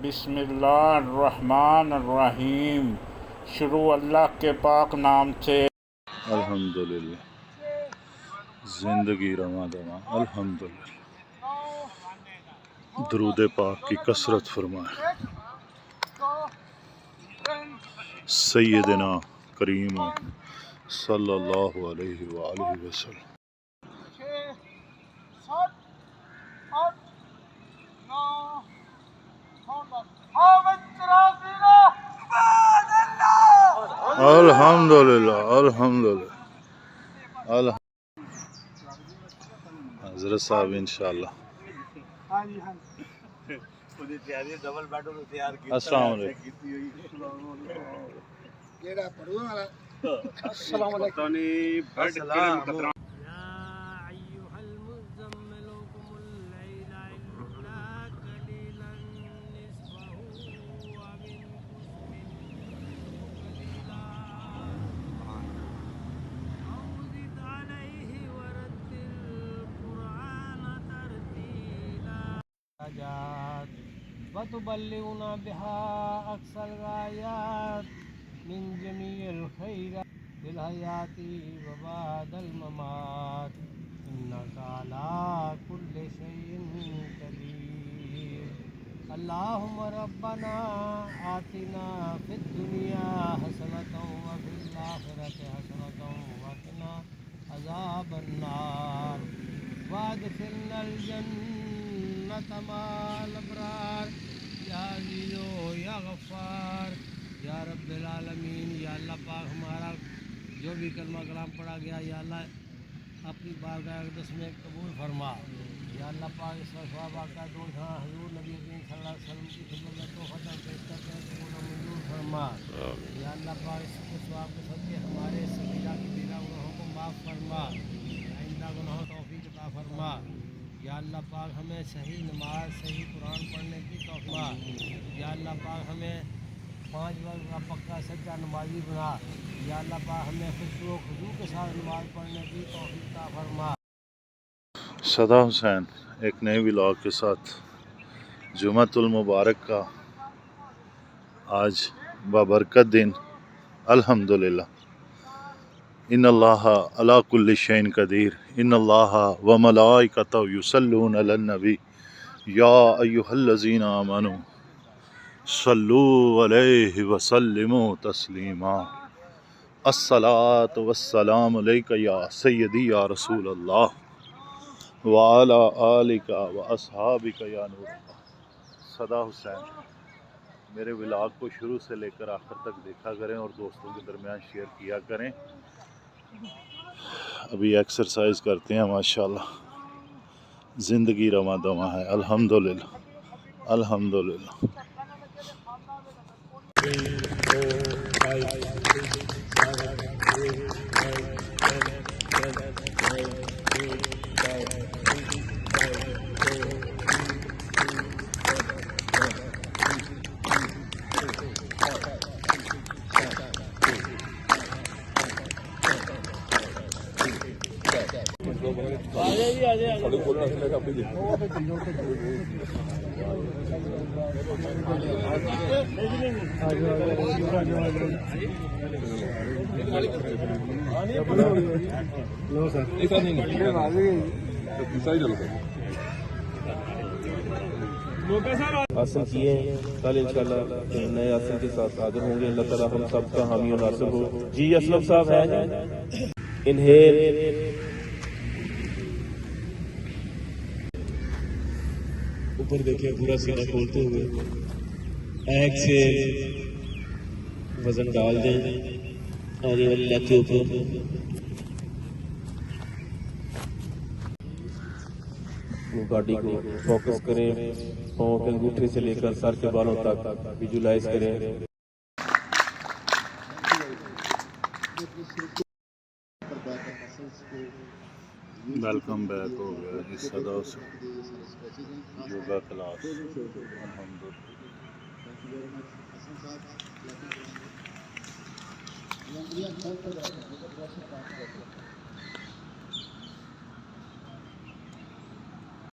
بسم اللہ الرحمن الرحیم۔ شروع اللہ کے پاک نام سے۔ الحمدللہ، زندگی رواں دواں، الحمدللہ۔ درود پاک کی کثرت فرمائے سیدنا کریم صلی اللہ علیہ وآلہ وسلم۔ الحمدللہ الحمدللہ۔ حضرت صاحب انشاءاللہ۔ السلام علیکم۔ وتبلغنا بها أقصى الغايات من جميع الخيرات في الحياة وبعد الممات إنك على كل شيء قدير. اللهم ربنا آتنا في الدنيا حسنة وفي الآخرة حسنة وقنا عذاب النار وادخلنا الجنة مع الأبرار یا عزیز و یا غفار یا رب العالمین۔ یا اللہ پاک ہمارا جو بھی کلمہ کلام پڑھا گیا یا اللہ اپنی بارگاہ اقدس میں قبول فرما۔ یا اللہ پاک اس کا ثواب کا دو جہاں حضور نبی کریم صلی اللہ علیہ وسلم کی خدمت میں تحفہ پیش کرتے ہیں قبول و منظور فرما۔ یا اللہ پاک اس کے ثواب کے صدقے ہمارے صغیرہ کبیرہ گناہوں کو معاف فرما، آئندہ گناہوں توفیق عطا فرما۔ یا اللہ پاک ہمیں صحیح نماز صحیح قرآن پڑھنے کی توفیق۔ یا اللہ پاک ہمیں 5 وقت کا پکا سچا نمازی بنا۔ یا اللہ پاک ہمیں خشوع و خضوع کے ساتھ نماز پڑھنے کی توفیق عطا فرما۔ صدا حسین ایک نئے ولاگ کے ساتھ جمعۃ المبارک کا آج بابرکت دن، الحمدللہ۔ ان اللہ علی کل شیء قدیر، ان اللہ و ملائکتہ یصلون علی النبی یا ایھا الذین آمنوا صلوا علیہ وسلموا تسلیما۔ الصلاۃ والسلام علیک یا سیدی یا رسول اللہ وعلی آلک واصحابک یا نور اللہ۔ صدا حسین، میرے ولاگ کو شروع سے لے کر آخر تک دیکھا کریں اور دوستوں کے درمیان شیئر کیا کریں۔ ابھی ایکسرسائز کرتے ہیں ماشاءاللہ۔ زندگی رواں دواں ہے، الحمدللہ الحمدللہ۔ حاصل کیے ہیں، کل انشاءاللہ نئے حاصل کے ساتھ حاضر ہوں گے۔ اللہ تعالیٰ ہم سب کا حامی و ناصر ہو۔ جی اسلم صاحب ہیں، انہیل اوپر دیکھیں، پورا سینہ کھولتے ہوئے ایک سے وزن ڈال دیں آگے والی لیگ کے اوپر۔ باڈی کو فوکس کریں، پاؤں کے انگوٹھے سے لے کر سر کے بالوں تک ویژولائز کریں۔ ویلکم بیک ہو گیا جی صدا سے یوگا کلاس، الحمدللہ۔